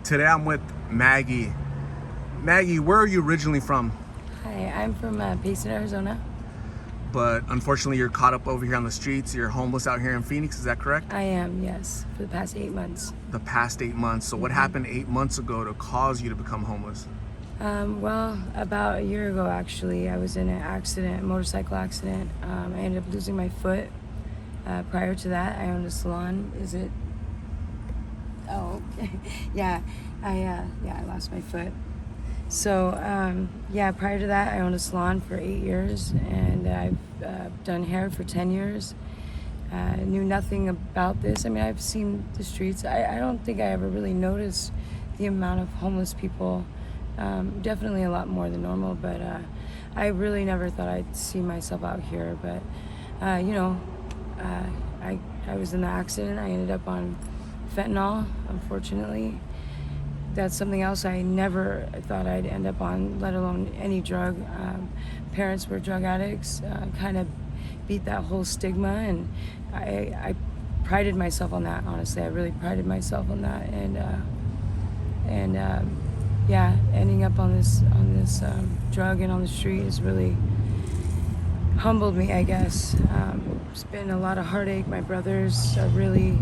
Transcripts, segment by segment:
Today I'm with Maggie. Maggie, where are you originally from? Hi, I'm from Payson, Arizona. But unfortunately you're caught up over here on the streets. You're homeless out here in Phoenix, is that correct? I am, yes, for the past 8 months. The past 8 months. So what happened 8 months ago to cause you to become homeless? Well, about a year ago, actually, I was in an accident, a motorcycle accident. I ended up losing my foot. Prior to that, I owned a salon. Is it? Oh, okay. Yeah, I lost my foot. So, prior to that, I owned a salon for 8 years, and I've done hair for 10 years. Knew nothing about this. I mean, I've seen the streets. I don't think I ever really noticed the amount of homeless people. Definitely a lot more than normal, but I really never thought I'd see myself out here. But, I was in the accident. I ended up on fentanyl, unfortunately. That's something else I never thought I'd end up on, let alone any drug. Parents were drug addicts, kind of beat that whole stigma, and I prided myself on that, honestly. I really prided myself on that, ending up on this drug and on the street has really humbled me, I guess. It's been a lot of heartache. My brothers are really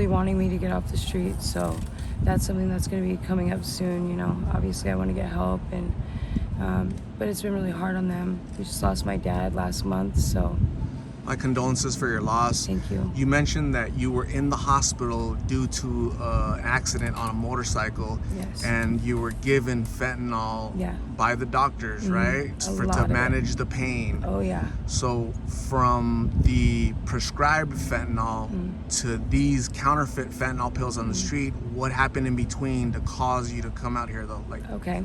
wanting me to get off the street, so that's something that's going to be coming up soon. Obviously I want to get help, and but it's been really hard on them. We just lost my dad last month, so My condolences for your loss. thank you. You mentioned that you were in the hospital due to an accident on a motorcycle. Yes. And you were given fentanyl Yeah. by the doctors, right? A To lot of it. manage the pain. Oh yeah. So from the prescribed fentanyl to these counterfeit fentanyl pills on the street, what happened in between to cause you to come out here though? Okay.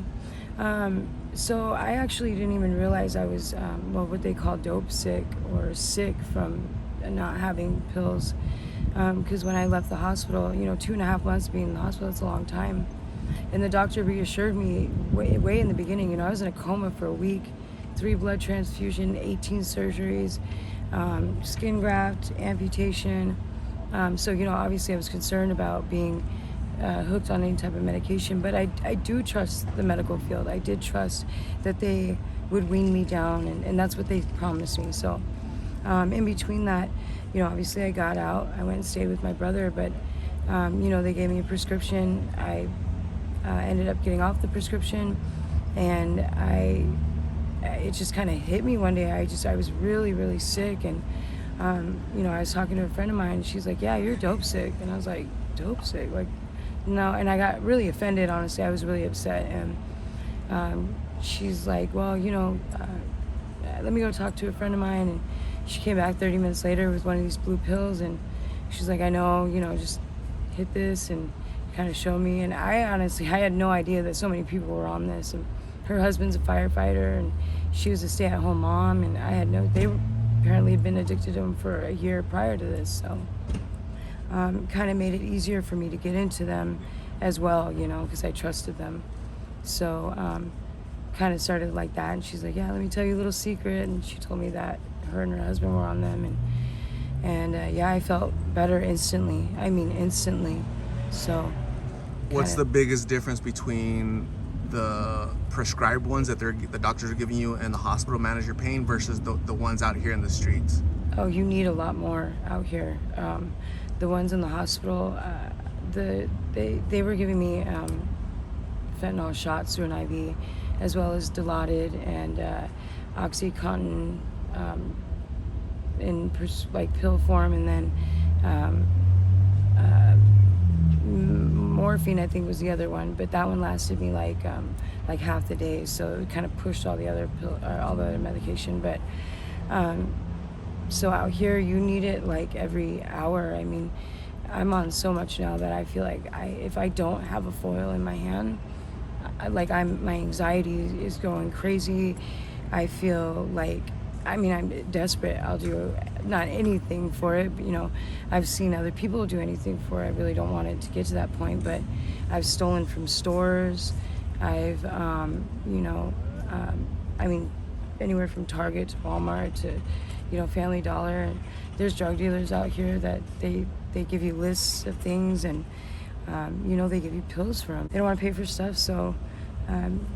So I actually didn't even realize I was, what they call dope sick, or sick from not having pills. Because when I left the hospital, 2.5 months being in the hospital, that's a long time. And the doctor reassured me way in the beginning. I was in a coma for a week, 3 blood transfusion, 18 surgeries, skin graft, amputation. So, obviously I was concerned about being hooked on any type of medication, but I do trust the medical field. I did trust that they would wean me down, and that's what they promised me. So in between that, obviously I got out. I went and stayed with my brother, but they gave me a prescription. I ended up getting off the prescription, and it just kind of hit me one day. I was really sick, and I was talking to a friend of mine, and she's like, "Yeah, you're dope sick," and I was like, "Dope sick? Like, no," and I got really offended, honestly. I was really upset, and she's like, "Well, let me go talk to a friend of mine," and she came back 30 minutes later with one of these blue pills, and she's like, "I know, just hit this," and kind of showed me, and I had no idea that so many people were on this, and her husband's a firefighter, and she was a stay-at-home mom, and they apparently had been addicted to them for a year prior to this, so kind of made it easier for me to get into them as well, because I trusted them. So kind of started like that, and she's like, "Yeah, let me tell you a little secret," and she told me that her and her husband were on them, and I felt better instantly. I mean, instantly. So What's the biggest difference between the prescribed ones that the doctors are giving you and the hospital manage your pain versus the ones out here in the streets? Oh, you need a lot more out here. The ones in the hospital, they were giving me fentanyl shots through an IV, as well as Dilaudid and OxyContin in pill form, and then morphine, I think, was the other one, but that one lasted me like half the day, so it kind of pushed all the other medication. But so out here you need it like every hour. I mean, I'm on so much now that I feel like if I don't have a foil in my hand, my anxiety is going crazy. I feel like, I'm desperate. I'll do not anything for it, but, I've seen other people do anything for it. I really don't want it to get to that point, but I've stolen from stores. I've, anywhere from Target to Walmart to, Family Dollar. And there's drug dealers out here that they give you lists of things, and They give you pills for them. They don't want to pay for stuff, so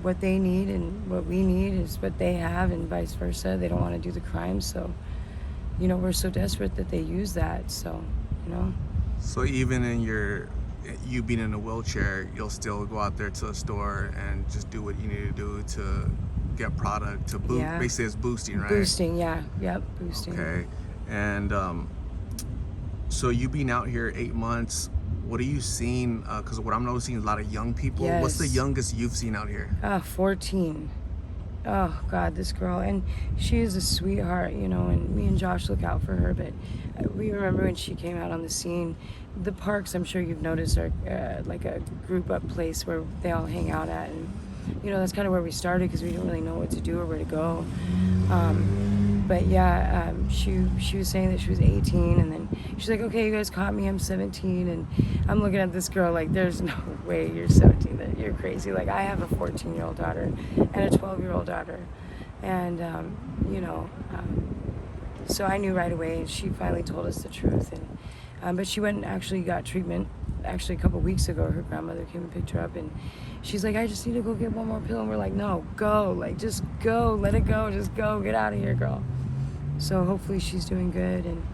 what they need and what we need is what they have, and vice versa. They don't want to do the crime, so we're so desperate that they use that. So So even in you being in a wheelchair, you'll still go out there to a store and just do what you need to do to get product to boost. Yeah. Basically, it's boosting, right? Boosting, yeah, yep, boosting. Okay, and so you being out here 8 months, what are you seeing? Because what I'm noticing is a lot of young people. Yes. What's the youngest you've seen out here? 14. Oh God, this girl, and she is a sweetheart, and me and Josh look out for her, but we remember when she came out on the scene. The parks, I'm sure you've noticed, are like a group up place where they all hang out at, and that's kind of where we started because we didn't really know what to do or where to go. But yeah, she was saying that she was 18, and then she's like, okay, you guys caught me, I'm 17, and I'm looking at this girl like, there's no way you're 17, that you're crazy. Like, I have a 14-year-old daughter and a 12-year-old daughter, and so I knew right away, and she finally told us the truth. And but she went and actually got treatment. Actually, a couple weeks ago, her grandmother came and picked her up, and she's like, I just need to go get one more pill. And we're like, no, go, like, just go, let it go, just go, get out of here, girl. So hopefully she's doing good. And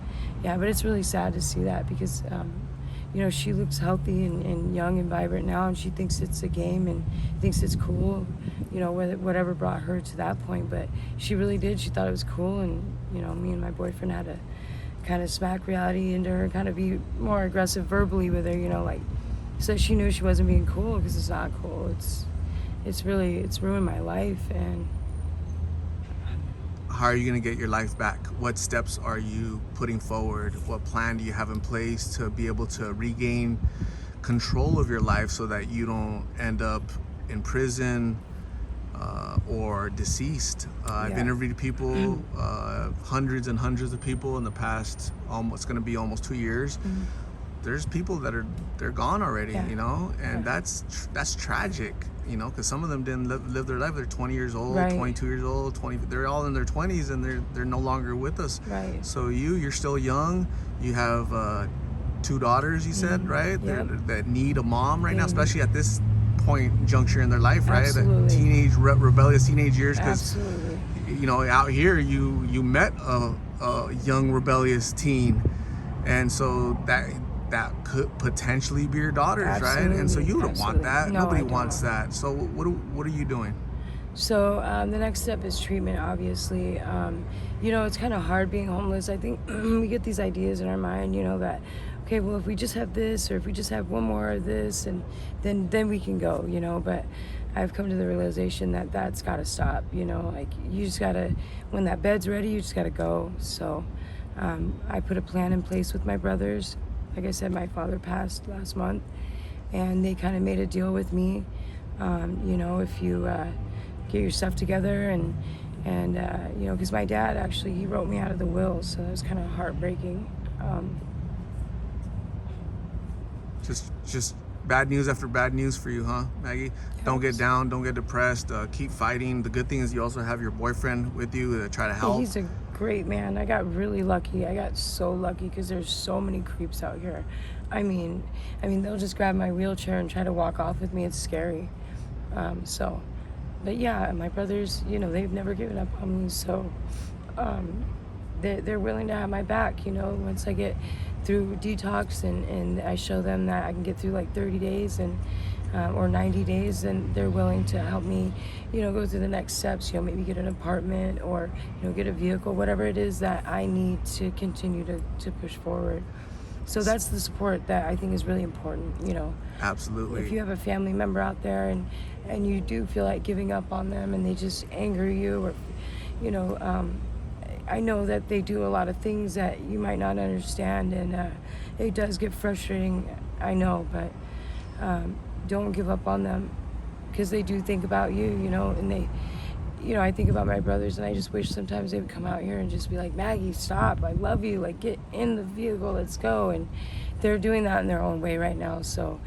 yeah, but it's really sad to see that because she looks healthy and young and vibrant now, and she thinks it's a game and thinks it's cool, whatever brought her to that point. But she really did. She thought it was cool, and me and my boyfriend had to kind of smack reality into her, kind of be more aggressive verbally with her, so she knew she wasn't being cool, because it's not cool. It's ruined my life. And How are you going to get your life back? What steps are you putting forward? What plan do you have in place to be able to regain control of your life so that you don't end up in prison or deceased? I've interviewed people, hundreds and hundreds of people in the past, it's going to be almost 2 years. There's people that they're gone already, and that's tragic, because some of them didn't live their life. They're 20 years old, right. 22 years old, they're all in their 20s, and they're no longer with us. Right. So you're still young. You have 2 daughters, you said, right? Yep. That need a mom right now, especially at this juncture in their life, right? Absolutely. The teenage rebellious teenage years, because Absolutely. out here you met a young rebellious teen, and so that could potentially be your daughters. Absolutely. Right? And so you don't want that. No, Nobody I don't. wants that. So what are you doing? So the next step is treatment, obviously. It's kind of hard being homeless. I think we get these ideas in our mind, that, okay, well, if we just have this, or if we just have one more of this, and then we can go, but I've come to the realization that that's got to stop, like, you just got to, when that bed's ready, you just got to go. So I put a plan in place with my brothers. Like I said, my father passed last month, and they kind of made a deal with me. If you get your stuff together, and because my dad actually, he wrote me out of the will, so that was kind of heartbreaking. Just bad news after bad news for you, huh, Maggie? Don't get down, don't get depressed, keep fighting. The good thing is you also have your boyfriend with you to try to help. He's a great man. I got really lucky. I got so lucky because there's so many creeps out here. I mean, they'll just grab my wheelchair and try to walk off with me. It's scary. But yeah, my brothers, they've never given up on me. So they're willing to have my back, once I get through detox and I show them that I can get through like 30 days and or 90 days, then they're willing to help me, go through the next steps, maybe get an apartment or, get a vehicle, whatever it is that I need to continue to push forward. So that's the support that I think is really important, Absolutely. If you have a family member out there and you do feel like giving up on them and they just anger you, or, I know that they do a lot of things that you might not understand, and it does get frustrating, I know, but don't give up on them, because they do think about you, and they, I think about my brothers, and I just wish sometimes they would come out here and just be like, Maggie, stop, I love you, like, get in the vehicle, let's go. And they're doing that in their own way right now. So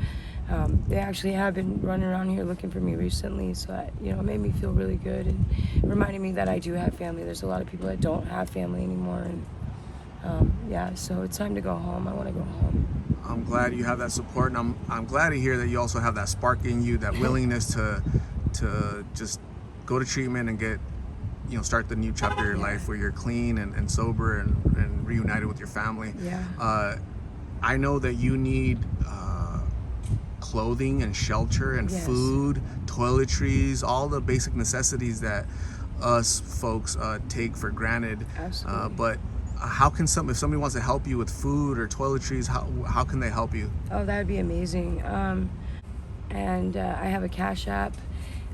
they actually have been running around here looking for me recently, so that, it made me feel really good and reminded me that I do have family. There's a lot of people that don't have family anymore, Yeah, so it's time to go home. I want to go home. I'm glad you have that support, and I'm glad to hear that you also have that spark in you, that willingness to just go to treatment and get, start the new chapter of your life where you're clean and sober and reunited with your family. Yeah. I know that you need clothing and shelter and Yes. food, toiletries, all the basic necessities that us folks take for granted. Absolutely. But how can if somebody wants to help you with food or toiletries, how can they help you? Oh, that would be amazing. And I have a Cash App.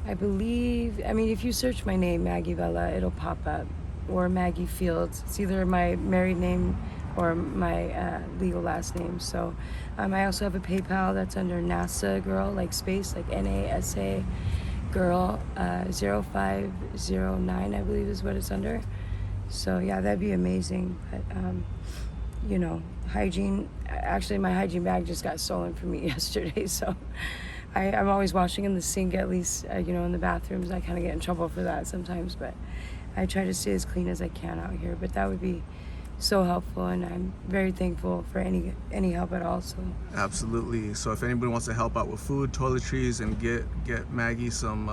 I believe, if you search my name, Maggie Vela, it'll pop up. Or Maggie Fields. It's either my married name or my legal last name. So I also have a PayPal that's under NASA Girl, like space, like NASA Girl 0509, I believe is what it's under. So yeah, that'd be amazing. But hygiene. Actually, my hygiene bag just got stolen from me yesterday. So I'm always washing in the sink, at least in the bathrooms. I kind of get in trouble for that sometimes, but I try to stay as clean as I can out here. But that would be so helpful, and I'm very thankful for any help at all. So Absolutely. So if anybody wants to help out with food, toiletries, and get Maggie some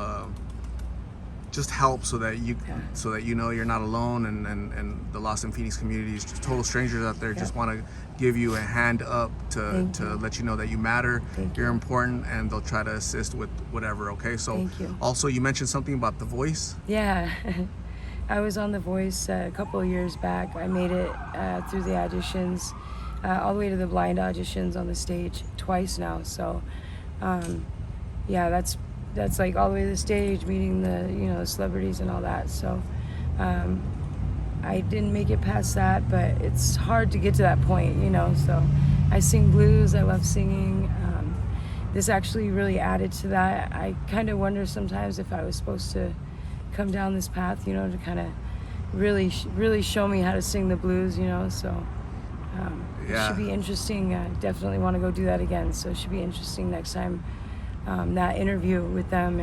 just help, so that you're not alone, and the Lost in Phoenix community is just total strangers out there just want to give you a hand up to let you know that you matter, you're important, and they'll try to assist with whatever. Okay, so Thank you. Also you mentioned something about The Voice. Yeah. I was on The Voice a couple of years back. I made it through the auditions, all the way to the blind auditions on the stage twice now. So, yeah, that's like all the way to the stage, meeting the celebrities and all that. So, I didn't make it past that, but it's hard to get to that point, So, I sing blues. I love singing. This actually really added to that. I kind of wonder sometimes if I was supposed to come down this path, to kind of really show me how to sing the blues, So it should be interesting. I definitely want to go do that again. So it should be interesting next time, that interview with them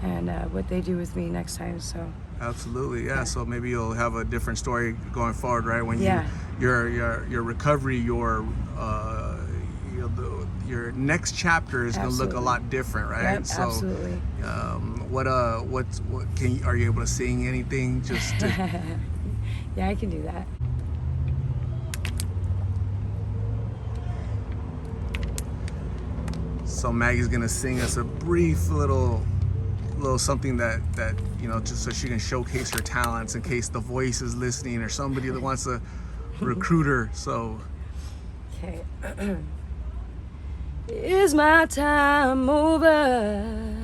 and what they do with me next time. So Absolutely, yeah. So maybe you'll have a different story going forward, right? When your recovery, your next chapter is going to look a lot different, right? Yep, so, absolutely. What are you able to sing anything? Just to... Yeah, I can do that. So Maggie's gonna sing us a brief little something that just so she can showcase her talents in case The Voice is listening or somebody that wants to recruit her. So okay. Is my time over?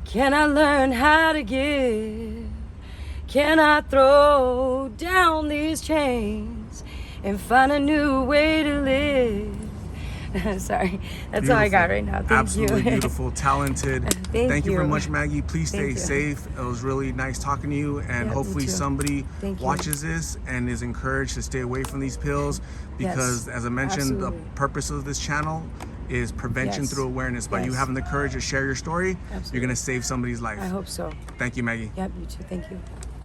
Can I learn how to give? Can I throw down these chains and find a new way to live? Sorry, that's beautiful. all I got right now. Thank Absolutely you. Beautiful, talented. Thank you very you. much, Maggie. Please stay Thank you. safe. It was really nice talking to you, and Yeah, hopefully me too. somebody Thank you. watches this and is encouraged to stay away from these pills, because as I mentioned, absolutely. the purpose of this channel is prevention through awareness. By you Yes. having the courage to share your story, Absolutely. you're going to save somebody's life. I hope so. Thank you, Maggie. Yep, you too. Thank you.